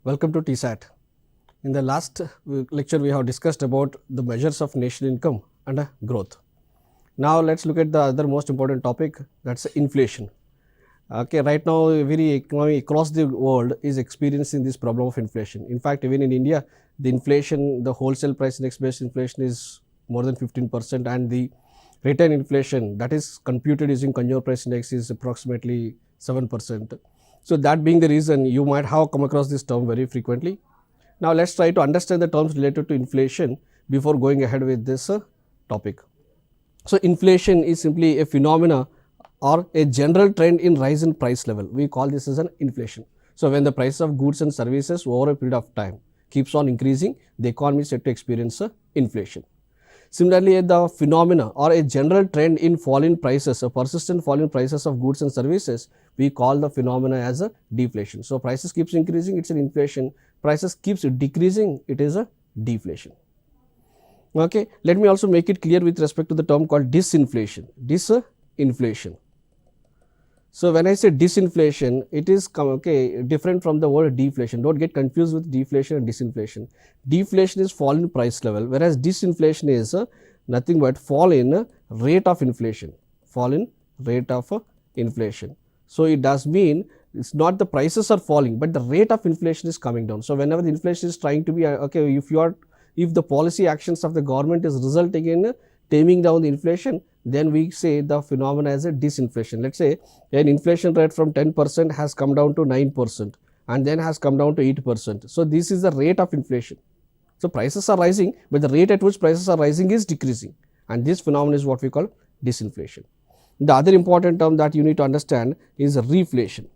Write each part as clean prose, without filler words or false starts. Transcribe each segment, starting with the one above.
Welcome to TSAT. In the last lecture, we have discussed about the measures of national income and growth. Now, let's look at the other most important topic, that's inflation. Okay, right now, every economy across the world is experiencing this problem of inflation. In fact, even in India, the inflation, the wholesale price index based inflation is more than 15%, and the retail inflation, that is computed using consumer price index, is approximately 7%. So, that being the reason, you might have come across this term very frequently. Now, let's try to understand the terms related to inflation before going ahead with this topic. So, inflation is simply a phenomena or a general trend in rise in price level. We call this as an inflation. So, when the price of goods and services over a period of time keeps on increasing, the economy is set to experience inflation. Similarly, the phenomena or a general trend in fall in prices, a persistent fall in prices of goods and services, we call the phenomena as a deflation. So, prices keeps increasing, it's an inflation. Prices keeps decreasing, it is a deflation. Okay. Let me also make it clear with respect to the term called disinflation. Disinflation. So, when I say disinflation, it is different from the word deflation. Don't get confused with deflation and disinflation. Deflation is fall in price level, whereas disinflation is nothing but fall in rate of inflation. Fall in rate of inflation. So, it does mean it's not the prices are falling, but the rate of inflation is coming down. So, whenever the inflation is trying to be if the policy actions of the government is resulting in taming down the inflation, then we say the phenomena as a disinflation. Let's say an inflation rate from 10% has come down to 9% and then has come down to 8%. So, this is the rate of inflation. So, prices are rising, but the rate at which prices are rising is decreasing, and this phenomenon is what we call disinflation. The other important term that you need to understand is reflation.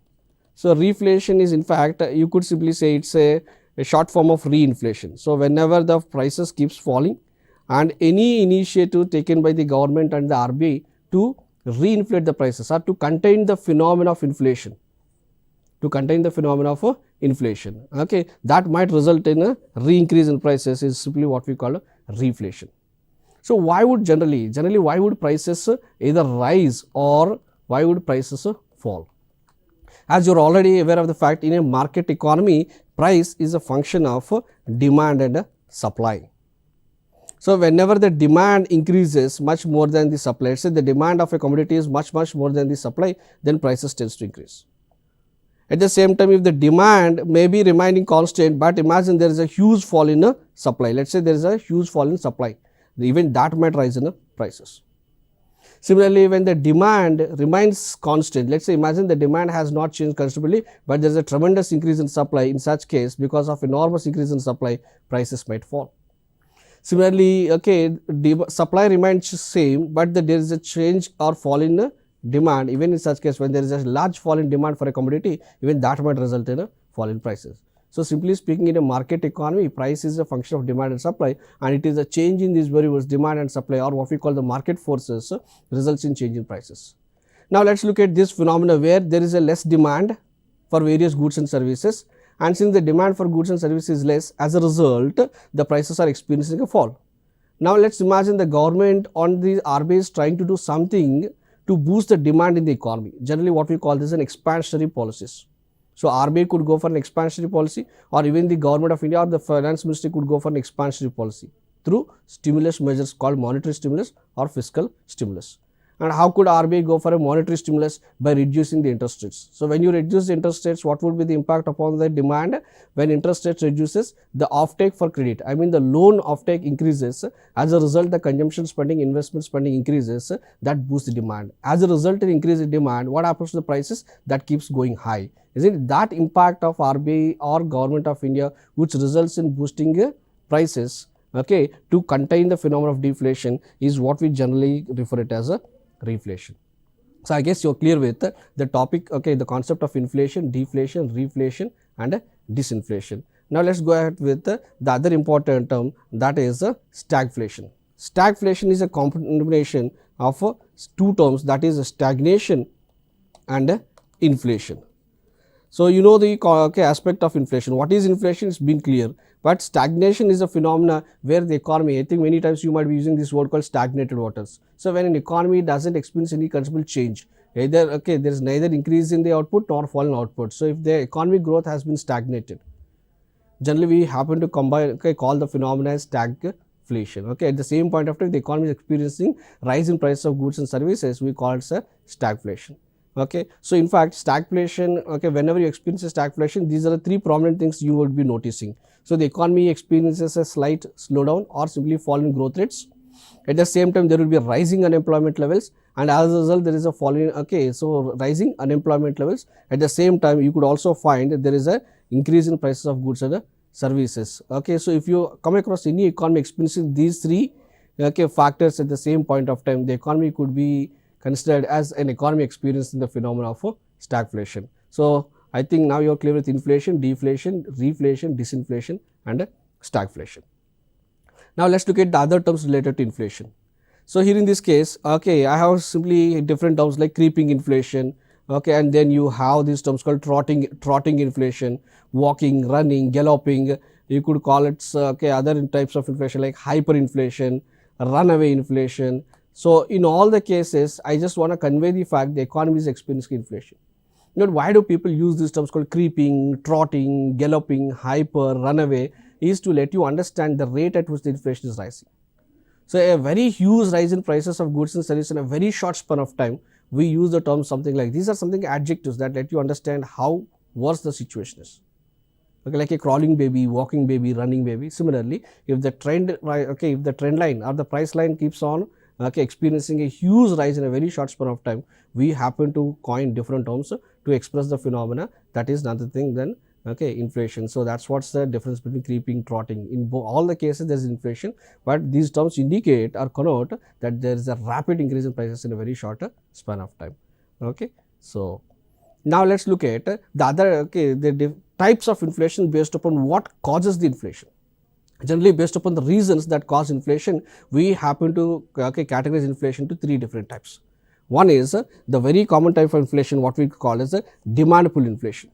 So, reflation is, in fact, you could simply say it's a short form of reinflation. So, whenever the prices keeps falling and any initiative taken by the government and the RBI to reinflate the prices or to contain the phenomena of inflation, okay, that might result in a re-increase in prices is simply what we call reflation. So, why would generally why would prices either rise or why would prices fall? As you are already aware of the fact, in a market economy, price is a function of demand and supply. So, whenever the demand increases much more than the supply, let's say the demand of a commodity is much more than the supply, then prices tends to increase. At the same time, if the demand may be remaining constant, but imagine there is a huge fall in supply, let's say there is a huge fall in supply, even that might rise in prices. Similarly, when the demand remains constant, let's say imagine the demand has not changed considerably, but there is a tremendous increase in supply. In such case, because of enormous increase in supply, prices might fall. Similarly, supply remains same, but there is a change or fall in demand. Even in such case, when there is a large fall in demand for a commodity, even that might result in a fall in prices. So, simply speaking, in a market economy, price is a function of demand and supply, and it is a change in these variables, demand and supply, or what we call the market forces, results in change in prices. Now, let us look at this phenomena where there is a less demand for various goods and services, and since the demand for goods and services is less, as a result, the prices are experiencing a fall. Now, let us imagine the government on the RBI is trying to do something to boost the demand in the economy. Generally, what we call this an expansionary policies. So, RBI could go for an expansionary policy, or even the government of India or the finance ministry could go for an expansionary policy through stimulus measures called monetary stimulus or fiscal stimulus. And how could RBI go for a monetary stimulus? By reducing the interest rates. So, when you reduce the interest rates, what would be the impact upon the demand? When interest rates reduces, the offtake for credit, I mean the loan offtake increases. As a result, the consumption spending, investment spending increases, that boosts the demand. As a result, in increase in demand, what happens to the prices? That keeps going high. Is it that impact of RBI or government of India which results in boosting prices, okay, to contain the phenomenon of deflation is what we generally refer it as a reflation. So, I guess you are clear with the topic, okay, the concept of inflation, deflation, reflation and disinflation. Now, let us go ahead with the other important term, that is stagflation. Stagflation is a combination of two terms, that is stagnation and inflation. So, you know the aspect of inflation. What is inflation? It's been clear, but stagnation is a phenomena where the economy, I think many times you might be using this word called stagnated waters. So, when an economy doesn't experience any considerable change, either there is neither increase in the output nor fall in output. So, if the economic growth has been stagnated, generally we happen to combine, call the phenomena as stagflation. At the same point of time, the economy is experiencing rise in prices of goods and services, we call it a stagflation. So in fact, stagflation, whenever you experience a stagflation, these are the three prominent things you would be noticing. So the economy experiences a slight slowdown or simply fall in growth rates. At the same time, there will be rising unemployment levels, and as a result, there is a fall in, so rising unemployment levels. At the same time, you could also find that there is a increase in prices of goods and services. So if you come across any economy experiencing these three factors at the same point of time, the economy could be considered as an economy experiencing the phenomena of stagflation. So I think now you are clear with inflation, deflation, reflation, disinflation and stagflation. Now let's look at the other terms related to inflation. So here in this case, I have simply different terms like creeping inflation, and then you have these terms called trotting inflation, walking, running, galloping. You could call it other types of inflation like hyperinflation, runaway inflation. So in all the cases, I just want to convey the fact the economy is experiencing inflation. Why do people use these terms called creeping, trotting, galloping, hyper, runaway, is to let you understand the rate at which the inflation is rising. So a very huge rise in prices of goods and services in a very short span of time, we use the term something like, these are something adjectives that let you understand how worse the situation is. Like a crawling baby, walking baby, running baby. Similarly, if the trend, if the trend line or the price line keeps on experiencing a huge rise in a very short span of time, we happen to coin different terms to express the phenomena that is nothing than inflation. So that's what's the difference between creeping, trotting. In all the cases there is inflation, but these terms indicate or connote that there is a rapid increase in prices in a very short span of time. So now let's look at the other the types of inflation based upon what causes the inflation. Generally, based upon the reasons that cause inflation, we happen to categorize inflation to three different types. One is the very common type of inflation, what we call as a demand pull inflation.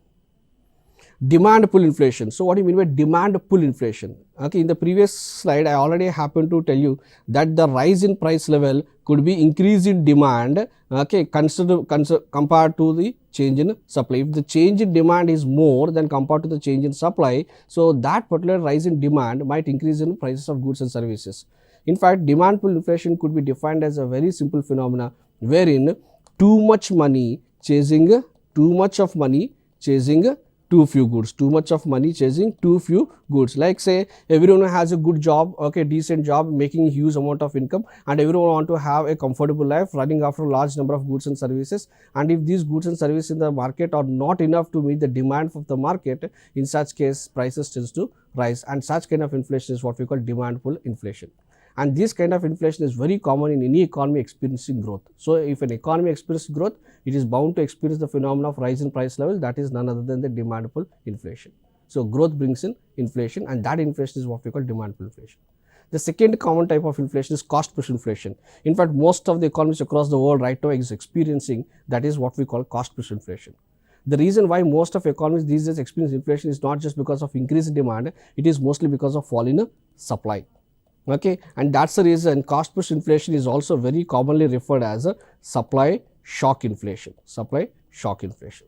Demand pull inflation. So what do you mean by demand pull inflation? In the previous slide, I already happened to tell you that the rise in price level could be increase in demand compared to the change in supply. If the change in demand is more than compared to the change in supply, so that particular rise in demand might increase in prices of goods and services. In fact, demand pull inflation could be defined as a very simple phenomena wherein too much money chasing too much of money chasing too few goods, too much of money chasing too few goods. Like say everyone has a good job, decent job, making a huge amount of income, and everyone want to have a comfortable life running after a large number of goods and services, and if these goods and services in the market are not enough to meet the demand of the market, in such case prices tends to rise, and such kind of inflation is what we call demand pull inflation. And this kind of inflation is very common in any economy experiencing growth. So if an economy experiences growth, it is bound to experience the phenomenon of rise in price level, that is none other than the demand pull inflation. So growth brings in inflation, and that inflation is what we call demand pull inflation. The second common type of inflation is cost push inflation. In fact, most of the economies across the world right now is experiencing, that is what we call cost push inflation. The reason why most of economies these days experience inflation is not just because of increase in demand, it is mostly because of fall in supply. And that's the reason cost push inflation is also very commonly referred as a supply shock inflation. Supply shock inflation.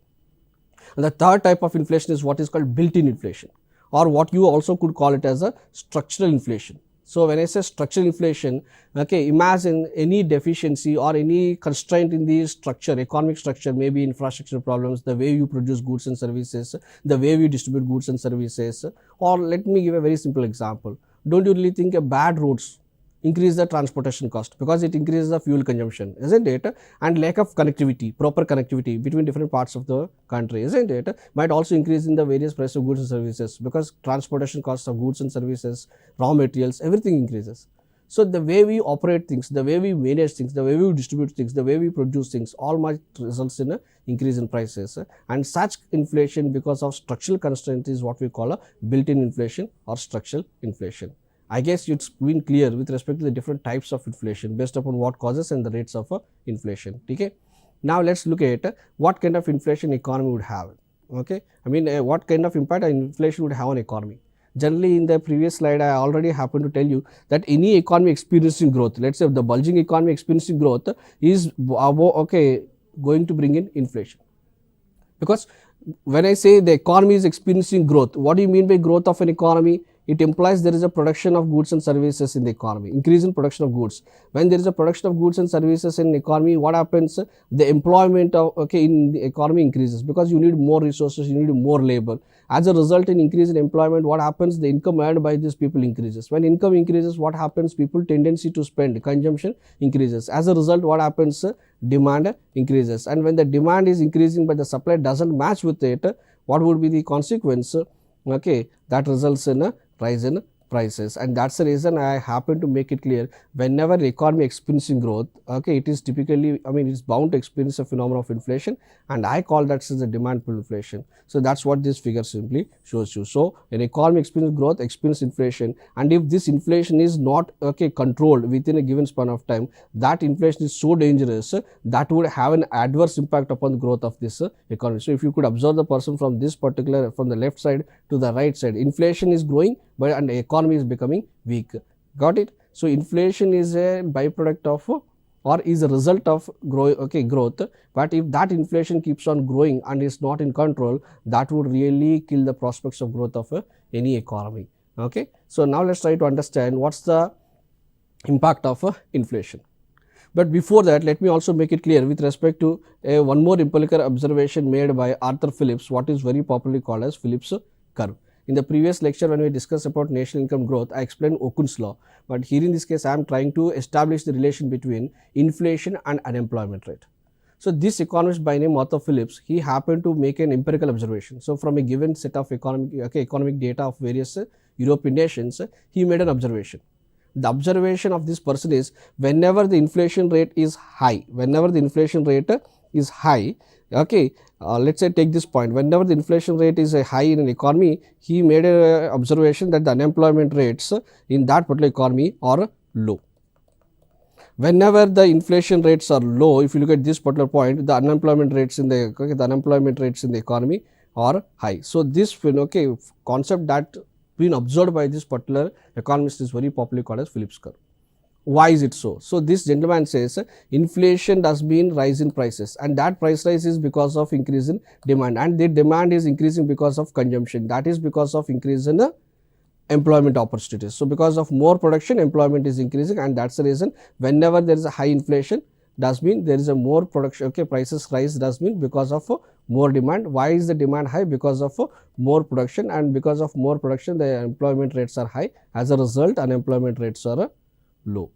And the third type of inflation is what is called built-in inflation, or what you also could call it as a structural inflation. So when I say structural inflation, imagine any deficiency or any constraint in the structure, economic structure, maybe infrastructure problems, the way you produce goods and services, the way we distribute goods and services, or let me give a very simple example. Don't you really think bad roads increase the transportation cost because it increases the fuel consumption, isn't it? And lack of connectivity, proper connectivity between different parts of the country, isn't it? Might also increase in the various price of goods and services because transportation costs of goods and services, raw materials, everything increases. So the way we operate things, the way we manage things, the way we distribute things, the way we produce things, all might results in an increase in prices. And such inflation because of structural constraint is what we call a built-in inflation or structural inflation. I guess it's been clear with respect to the different types of inflation based upon what causes and the rates of inflation. Okay. Now let's look at what kind of inflation economy would have. Okay. I mean what kind of impact inflation would have on economy. Generally, in the previous slide, I already happened to tell you that any economy experiencing growth, let's say the bulging economy experiencing growth is going to bring in inflation. Because when I say the economy is experiencing growth, what do you mean by growth of an economy? It implies there is a production of goods and services in the economy, increase in production of goods. When there is a production of goods and services in the economy, what happens? The employment of in the economy increases, because you need more resources, you need more labor. As a result, in increase in employment, what happens? The income earned by these people increases. When income increases, what happens? People tendency to spend, consumption increases. As a result, what happens? Demand increases. And when the demand is increasing but the supply doesn't match with it, what would be the consequence? That results in a rise in prices. And that's the reason I happen to make it clear, whenever the economy experiencing growth, it is typically, it's bound to experience a phenomenon of inflation, and I call that as the demand pull inflation. So that's what this figure simply shows you. So an economy experience growth, experience inflation, and if this inflation is not controlled within a given span of time, that inflation is so dangerous that would have an adverse impact upon the growth of this economy. So if you could observe the person from this particular, from the left side to the right side, inflation is growing, but and the economy is becoming weak. Got it? So inflation is a byproduct of or is a result of growth, but if that inflation keeps on growing and is not in control, that would really kill the prospects of growth of any economy. So now let's try to understand what's the impact of inflation. But before that, let me also make it clear with respect to one more empirical observation made by Arthur Phillips, what is very popularly called as Phillips curve. In the previous lecture, when we discussed about national income growth, I explained Okun's law, but here in this case I am trying to establish the relation between inflation and unemployment rate. So this economist by name Arthur Phillips, he happened to make an empirical observation. So from a given set of economic data of various European nations, he made an observation. The observation of this person is, whenever the inflation rate is high, let's say take this point, whenever the inflation rate is high in an economy, he made an observation that the unemployment rates in that particular economy are low. Whenever the inflation rates are low, if you look at this particular point, the unemployment rates in the economy are high. So this concept that been observed by this particular economist is very popularly called as Phillips curve. Why is it so? So this gentleman says inflation does mean rise in prices, and that price rise is because of increase in demand, and the demand is increasing because of consumption, that is because of increase in the employment opportunities. So because of more production, employment is increasing, and that's the reason whenever there is a high inflation, does mean there is a more production, prices rise does mean because of more demand. Why is the demand high? Because of more production, and because of more production the employment rates are high. As a result, unemployment rates are low.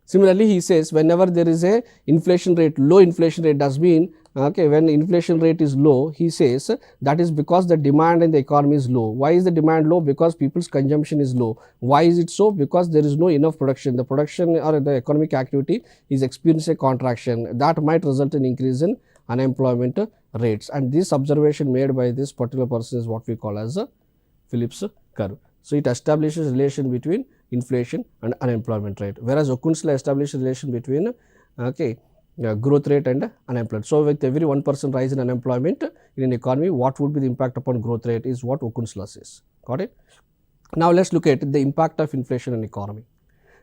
Similarly, he says whenever there is a inflation rate, low inflation rate does mean when inflation rate is low, he says that is because the demand in the economy is low. Why is the demand low? Because people's consumption is low. Why is it so? Because there is no enough production. The production or the economic activity is experiencing a contraction, that might result in increase in unemployment rates. And this observation made by this particular person is what we call as a Phillips curve. So it establishes relation between inflation and unemployment rate, whereas Okun's law establishes a relation between growth rate and unemployment. So with every 1% rise in unemployment in an economy, what would be the impact upon growth rate is what Okun's law says. Got it? Now let's look at the impact of inflation on economy.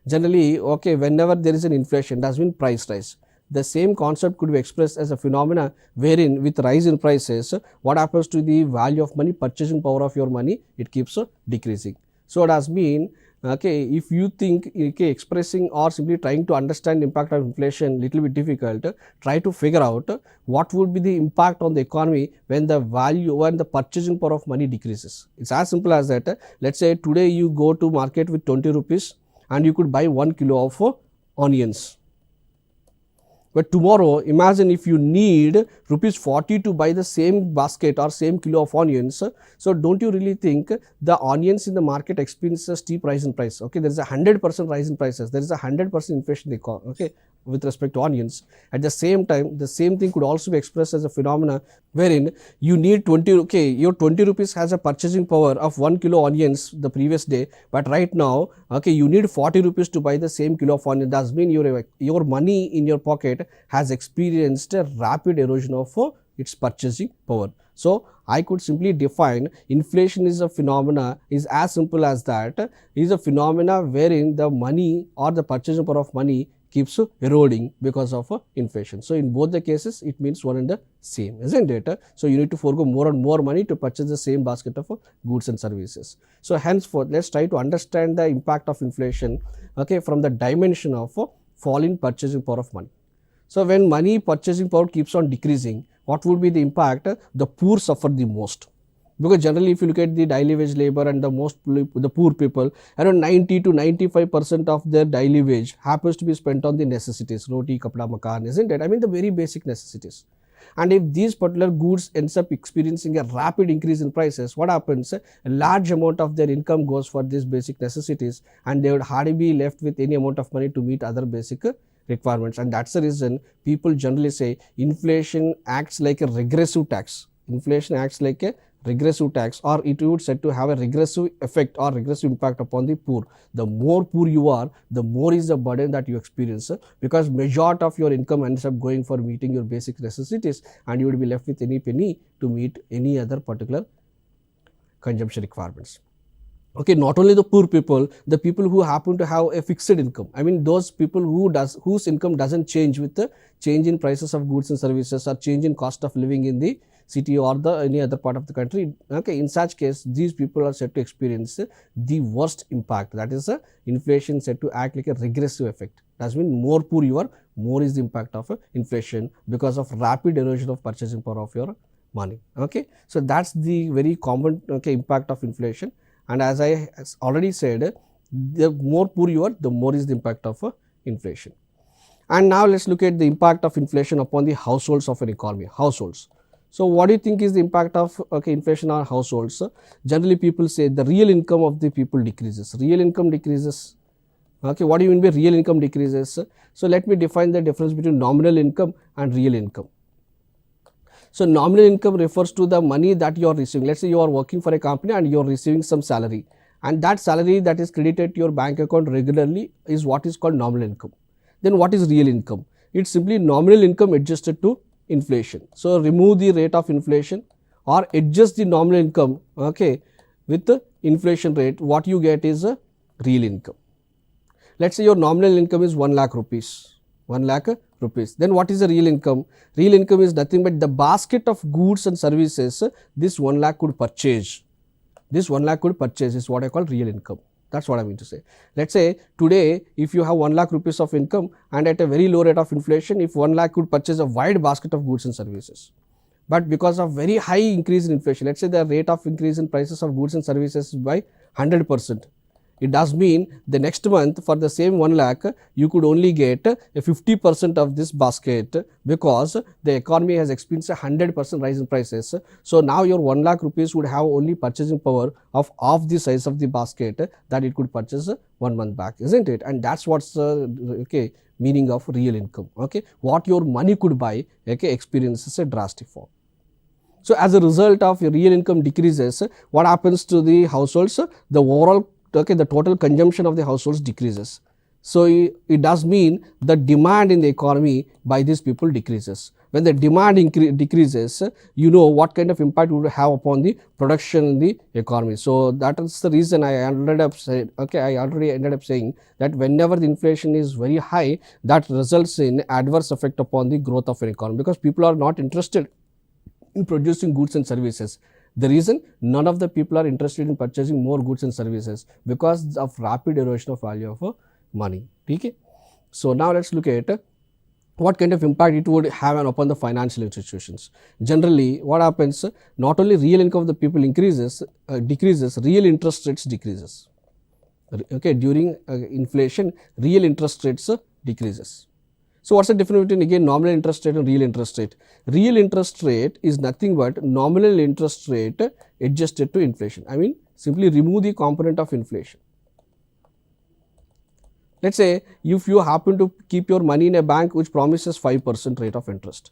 Generally, whenever there is an inflation, does mean price rise. The same concept could be expressed as a phenomena wherein with rise in prices, what happens to the value of money, purchasing power of your money, it keeps decreasing. So it does mean if you think expressing or simply trying to understand the impact of inflation little bit difficult, try to figure out what would be the impact on the economy when the value, when the purchasing power of money decreases. It's as simple as that. Let's say today you go to market with 20 rupees and you could buy 1 kilo of onions. But tomorrow, imagine if you need rupees 40 to buy the same basket or same kilo of onions. So don't you really think the onions in the market experience a steep rise in price? There is a 100% rise in prices. There is a 100% inflation in the economy, with respect to onions. At the same time, the same thing could also be expressed as a phenomena wherein you need 20, your 20 rupees has a purchasing power of 1 kilo onions the previous day, but right now, you need 40 rupees to buy the same kilo of onions. That means your money in your pocket has experienced a rapid erosion of its purchasing power. So I could simply define inflation is a phenomena, is as simple as that, is a phenomena wherein the money or the purchasing power of money keeps eroding because of inflation. So in both the cases it means one and the same, isn't it? So you need to forego more and more money to purchase the same basket of goods and services. So henceforth let's try to understand the impact of inflation, okay, from the dimension of fall in purchasing power of money. So when money purchasing power keeps on decreasing, what would be the impact? The poor suffer the most. Because generally if you look at the daily wage labor and the poor people, around 90 to 95% of their daily wage happens to be spent on the necessities, roti, kapda, makan, isn't it? I mean the very basic necessities. And if these particular goods ends up experiencing a rapid increase in prices, what happens? A large amount of their income goes for these basic necessities, and they would hardly be left with any amount of money to meet other basic requirements. And that's the reason people generally say inflation acts like a regressive tax. Inflation acts like a regressive tax, or it would said to have a regressive effect or regressive impact upon the poor. The more poor you are, the more is the burden that you experience, because majority of your income ends up going for meeting your basic necessities, and you would be left with any penny to meet any other particular consumption requirements. Okay, not only the poor people, the people who happen to have a fixed income, I mean those people whose income doesn't change with the change in prices of goods and services or change in cost of living in the city or any other part of the country. Okay, in such case these people are said to experience the worst impact, that is inflation said to act like a regressive effect. That means more poor you are, more is the impact of inflation because of rapid erosion of purchasing power of your money. Okay, so that's the very common impact of inflation. And as I already said, the more poor you are, the more is the impact of inflation. And now let's look at the impact of inflation upon the households of an economy. Households. So what do you think is the impact of inflation on households? Generally people say the real income of the people decreases. Real income decreases. Okay, what do you mean by real income decreases? So let me define the difference between nominal income and real income. So nominal income refers to the money that you are receiving. Let's say you are working for a company and you are receiving some salary, and that salary that is credited to your bank account regularly is what is called nominal income. Then what is real income? It's simply nominal income adjusted to inflation. So remove the rate of inflation or adjust the nominal income, okay, with the inflation rate, what you get is a real income. Let's say your nominal income is 1 lakh rupees. 1 lakh rupees. Then what is the real income? Real income is nothing but the basket of goods and services this 1 lakh could purchase. This 1 lakh could purchase is what I call real income. That's what I mean to say. Let's say today if you have 1 lakh rupees of income and at a very low rate of inflation, if 1 lakh could purchase a wide basket of goods and services. But because of very high increase in inflation, let's say the rate of increase in prices of goods and services is by 100%. It does mean the next month for the same 1 lakh, you could only get a 50% of this basket because the economy has experienced a 100% rise in prices. So now your 1 lakh rupees would have only purchasing power of half the size of the basket that it could purchase 1 month back, isn't it? And that's what's meaning of real income. Okay, what your money could buy, experiences a drastic fall. So as a result of your real income decreases, what happens to the households? The overall the total consumption of the households decreases. So it does mean the demand in the economy by these people decreases. When the demand decreases, you know what kind of impact it would have upon the production in the economy. So that is the reason I ended up saying, I already ended up saying that whenever the inflation is very high, that results in adverse effect upon the growth of an economy, because people are not interested in producing goods and services. The reason, none of the people are interested in purchasing more goods and services because of rapid erosion of value of money. Okay? So now let's look at what kind of impact it would have upon the financial institutions. Generally, what happens? Not only real income of the people decreases, real interest rates decreases. Okay, during inflation, real interest rates decreases. So what's the difference between again nominal interest rate and real interest rate? Real interest rate is nothing but nominal interest rate adjusted to inflation. I mean simply remove the component of inflation. Let's say if you happen to keep your money in a bank which promises 5% rate of interest,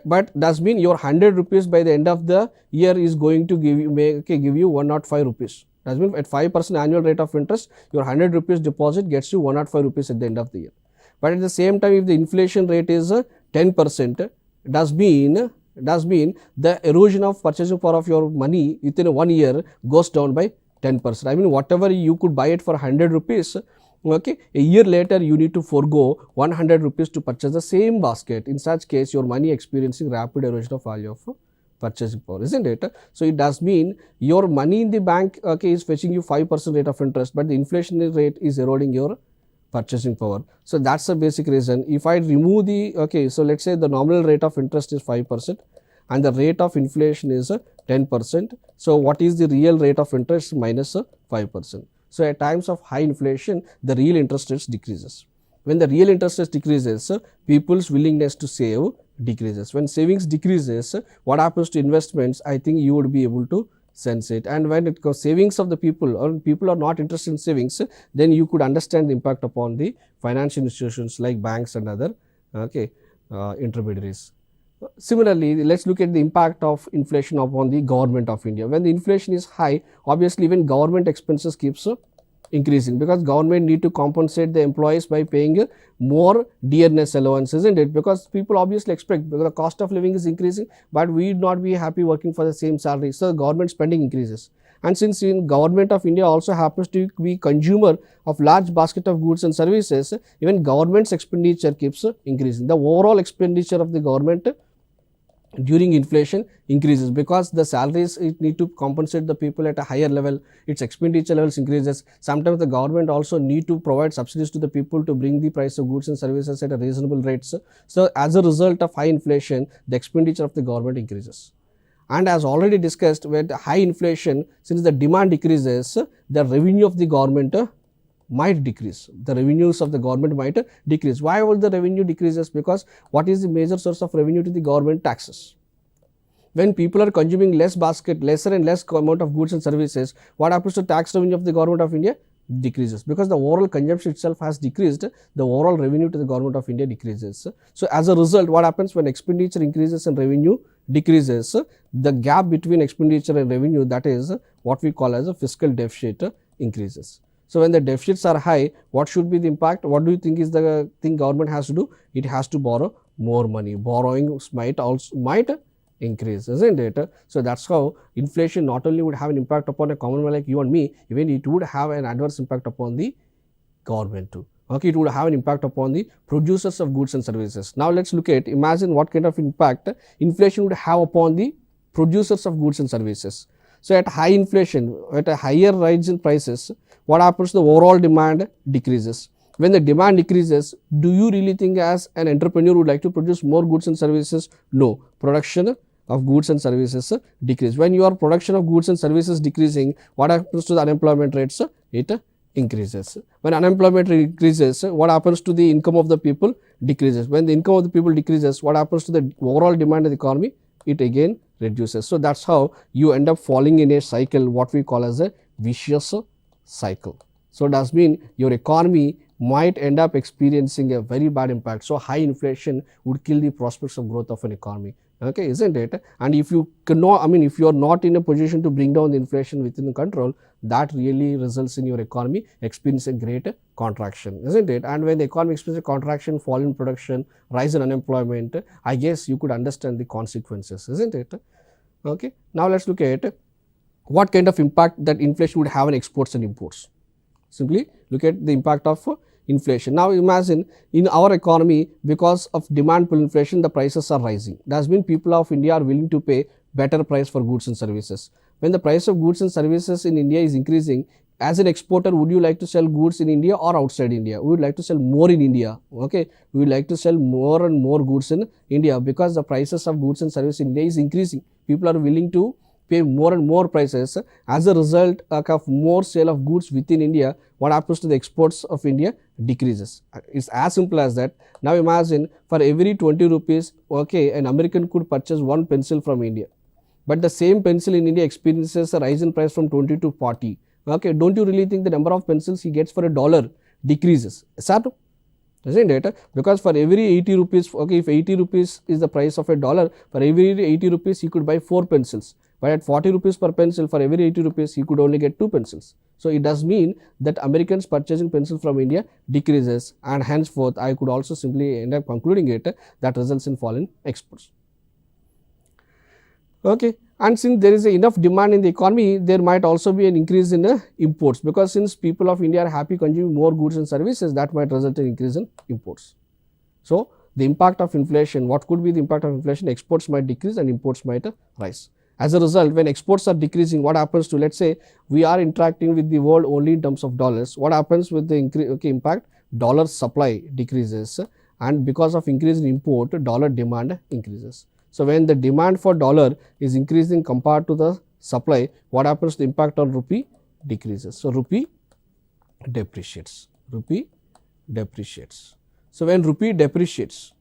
but does mean your 100 rupees by the end of the year is going to give you 105 rupees. That means at 5% annual rate of interest, your 100 rupees deposit gets you 105 rupees at the end of the year. But at the same time, if the inflation rate is 10%, does mean the erosion of purchasing power of your money within 1 year goes down by 10%. I mean whatever you could buy it for 100 rupees, Okay, a year later you need to forego 100 rupees to purchase the same basket. In such case, your money experiencing rapid erosion of value of purchasing power, isn't it? So it does mean your money in the bank, okay, is fetching you 5% rate of interest, but the inflation rate is eroding your purchasing power. So that's the basic reason. If I remove the, okay, so let's say the nominal rate of interest is 5% and the rate of inflation is 10%. So what is the real rate of interest? Minus 5%. So at times of high inflation, the real interest rates decreases. When the real interest rate decreases, people's willingness to save decreases. When savings decreases, what happens to investments? I think you would be able to sense it. And when it goes savings of the people, or people are not interested in savings, then you could understand the impact upon the financial institutions like banks and other, okay, intermediaries. Similarly, let's look at the impact of inflation upon the government of India. When the inflation is high, obviously even government expenses keeps increasing, because government need to compensate the employees by paying more dearness allowance, isn't it? Because people obviously expect, because the cost of living is increasing, but we would not be happy working for the same salary. So government spending increases. And since in government of India also happens to be consumer of large basket of goods and services, even government's expenditure keeps increasing. The overall expenditure of the government during inflation increases, because the salaries it need to compensate the people at a higher level, its expenditure levels increases. Sometimes the government also need to provide subsidies to the people to bring the price of goods and services at a reasonable rates. So as a result of high inflation, the expenditure of the government increases. And as already discussed, with high inflation, since the demand decreases, the revenue of the government might decrease. The revenues of the government might decrease. Why will the revenue decreases? Because what is the major source of revenue to the government? Taxes. When people are consuming less basket, lesser and less amount of goods and services, what happens to tax revenue of the government of India? Decreases. Because the overall consumption itself has decreased, the overall revenue to the government of India decreases. So as a result, what happens when expenditure increases and revenue decreases? The gap between expenditure and revenue, that is what we call as a fiscal deficit, increases. So when the deficits are high, what should be the impact? What do you think is the thing government has to do? It has to borrow more money. Borrowing might increase, isn't it? So that's how inflation not only would have an impact upon a common man like you and me, even it would have an adverse impact upon the government too. Okay, it would have an impact upon the producers of goods and services. Now let's look at, imagine what kind of impact inflation would have upon the producers of goods and services. So at high inflation, at a higher rise in prices, what happens? The overall demand decreases. When the demand decreases, do you really think as an entrepreneur would like to produce more goods and services? No. Production of goods and services decrease. When your production of goods and services decreasing, what happens to the unemployment rates? It increases. When unemployment increases, what happens to the income of the people? Decreases. When the income of the people decreases, what happens to the overall demand of the economy? It again reduces. So that's how you end up falling in a cycle, what we call as a vicious cycle. So it does mean your economy might end up experiencing a very bad impact. So high inflation would kill the prospects of growth of an economy. Okay, isn't it? And if you cannot, if you are not in a position to bring down the inflation within the control, that really results in your economy experiencing great contraction, isn't it? And when the economy experiences contraction, fall in production, rise in unemployment, I guess you could understand the consequences, isn't it? Okay, now let's look at what kind of impact that inflation would have on exports and imports. Simply look at the impact of inflation. Now imagine in our economy, because of demand pull inflation, the prices are rising. That has been people of India are willing to pay better price for goods and services. When the price of goods and services in India is increasing, as an exporter, would you like to sell goods in India or outside India? We would like to sell more in India. Okay, we would like to sell more and more goods in India, because the prices of goods and services in India is increasing. People are willing to pay more and more prices. As a result of more sale of goods within India, what happens to the exports of India? Decreases. It's as simple as that. Now imagine for every 20 rupees, okay, an American could purchase one pencil from India, but the same pencil in India experiences a rise in price from 20 to 40. Okay, don't you really think the number of pencils he gets for $1 decreases? Isn't it? Because for every 80 rupees, okay, if 80 rupees is the price of $1, for every 80 rupees he could buy 4 pencils. But at 40 rupees per pencil, for every 80 rupees, he could only get 2 pencils. So it does mean that Americans purchasing pencil from India decreases, and henceforth I could also simply end up concluding it that results in fall in exports. Okay. And since there is enough demand in the economy, there might also be an increase in imports, because since people of India are happy consuming more goods and services, that might result in increase in imports. So, the impact of inflation, what could be the impact of inflation? Exports might decrease and imports might rise. As a result, when exports are decreasing, what happens to, let's say we are interacting with the world only in terms of dollars, what happens with the impact? Dollar supply decreases, and because of increase in import, dollar demand increases. So, when the demand for dollar is increasing compared to the supply, what happens? The impact on rupee decreases. So, rupee depreciates, rupee depreciates. So, when rupee depreciates,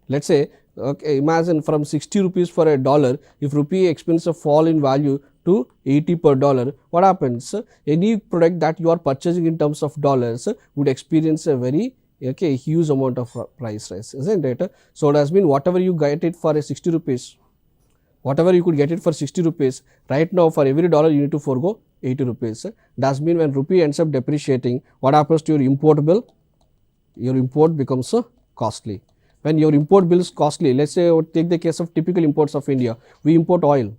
let us say, okay, imagine from 60 rupees for a dollar, if rupee experiences a fall in value to 80 per dollar, what happens? Any product that you are purchasing in terms of dollars would experience a very huge amount of price rise, isn't it? So, it has been whatever you get it for a 60 rupees, whatever you could get it for 60 rupees, right now for every dollar you need to forego 80 rupees. Does mean when rupee ends up depreciating, what happens to your import bill? Your import becomes costly. When your import bill is costly, let us say take the case of typical imports of India, we import oil,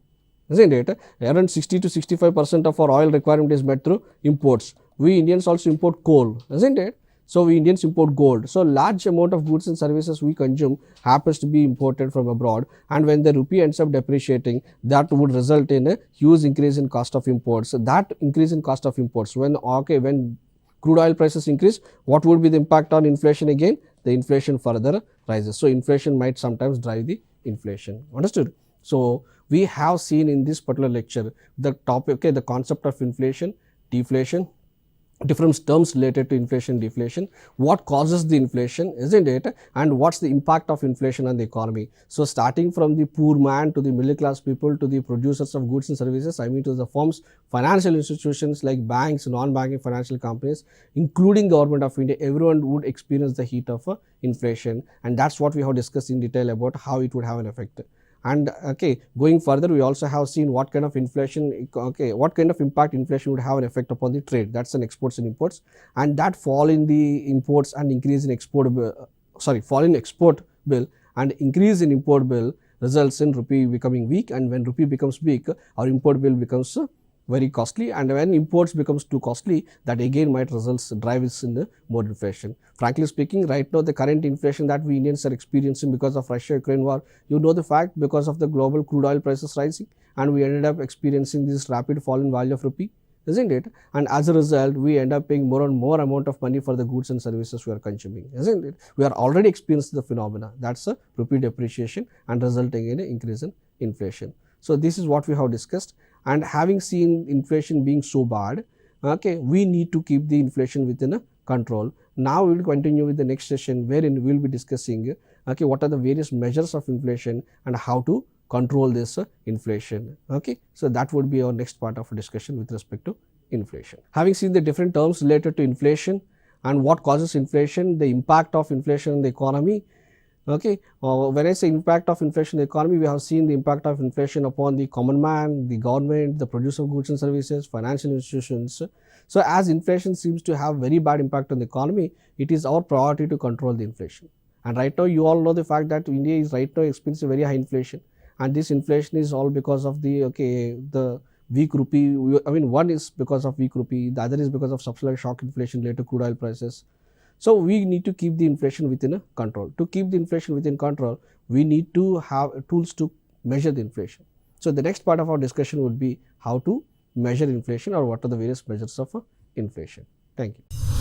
isn't it? Around 60 to 65% of our oil requirement is met through imports. We Indians also import coal, isn't it? So, we Indians import gold. So, large amount of goods and services we consume happens to be imported from abroad, and when the rupee ends up depreciating, that would result in a huge increase in cost of imports. So, that increase in cost of imports, when crude oil prices increase, what would be the impact on inflation again? The inflation further rises. So, inflation might sometimes drive the inflation. Understood? So, we have seen in this particular lecture the topic, the concept of inflation, deflation, different terms related to inflation, deflation, what causes the inflation, isn't it, and what's the impact of inflation on the economy. So, starting from the poor man to the middle class people to the producers of goods and services, I mean to the firms, financial institutions like banks, non-banking financial companies, including government of India, everyone would experience the heat of inflation, and that's what we have discussed in detail about how it would have an effect. And going further, we also have seen what kind of inflation, what kind of impact inflation would have an effect upon the trade, that's an exports and imports, and that fall in the imports and increase in export bill, fall in export bill and increase in import bill results in rupee becoming weak, and when rupee becomes weak, our import bill becomes very costly, and when imports becomes too costly, that again might drive us in the more inflation. Frankly speaking, right now the current inflation that we Indians are experiencing because of Russia-Ukraine war, you know the fact, because of the global crude oil prices rising, and we ended up experiencing this rapid fall in value of rupee, isn't it? And as a result, we end up paying more and more amount of money for the goods and services we are consuming, isn't it? We are already experiencing the phenomena, that's a rupee depreciation and resulting in an increase in inflation. So, this is what we have discussed, and having seen inflation being so bad, we need to keep the inflation within a control. Now, we will continue with the next session, wherein we will be discussing what are the various measures of inflation and how to control this inflation. So, that would be our next part of discussion with respect to inflation. Having seen the different terms related to inflation and what causes inflation, the impact of inflation on the economy. When I say impact of inflation in the economy, we have seen the impact of inflation upon the common man, the government, the producer of goods and services, financial institutions. So, as inflation seems to have very bad impact on the economy, it is our priority to control the inflation. And right now, you all know the fact that India is right now experiencing very high inflation, and this inflation is all because of the the weak rupee. I mean, one is because of weak rupee, the other is because of subsidized shock inflation related to crude oil prices. So, we need to keep the inflation within a control. To keep the inflation within control, we need to have tools to measure the inflation. So, the next part of our discussion would be how to measure inflation, or what are the various measures of inflation. Thank you.